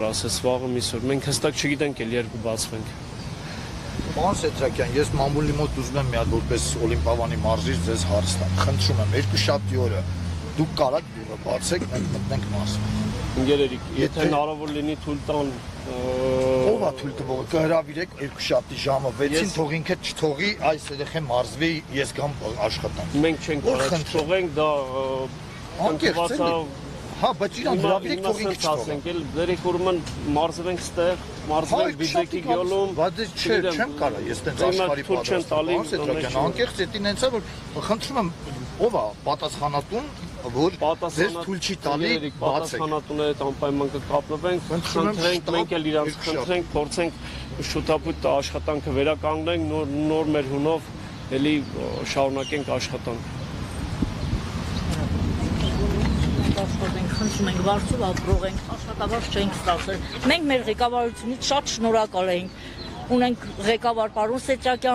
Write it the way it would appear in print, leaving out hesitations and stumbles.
Ասես վաղը միսօր, մենք հստակ չգիտենք էլ երկու բացվենք։ Պարոն Սեդրակյան, ես մամուլի մոտ ուզում եմ մի հատ որպես Օլիմպիավանի մարզիչ ձեզ հարց տամ։ Խնդրում եմ, երկուշաբթի օրը դուք կարաք դուռը բացեք, մենք մտնենք մարզում։ Ընկերերիկ, եթե հնարավոր լինի թույլ տան, ով է թույլ տվողը, կհրավիրեք երկուշաբթի ժամը 6-ին, թող ինքը չթողի այս երեխեն մարզվի, ես գամ աշխատանք։ մենք չենք կարող չթողենք, դա Անկեղծ է։ Հա, բայց իրան հրավիրեք, թող ինքը չթողի։ Դերեք ուրեմն մարզվենք ստեղ, մարզվենք բիզեկի գյոլում։ Բայց չէ, չեմ կարող, ես տենց աշխարհի պատասխան։ Անկեղծ է, տենց է, որ խնդրում եմ, ով է պատասխանատուն, որ ձեզ թույլ չի տալի բացեք։ Պատասխանատուների հետ անպայման կկապնվենք, խնդրենք, մենք էլ իրանց խնդրենք, փորձենք շուտապույտ աշխատանքը վերականգնենք, նոր մեր հունով էլի շարունակենք աշխատանք։ Խնդրում ենք վարձով ապրող ենք, աշխատավարձ չենք ստացել։ Մենք մեր ղեկավարությունից շատ շնորհակալ ենք։ Ունենք ղեկավար պարոն Սեդրակյան,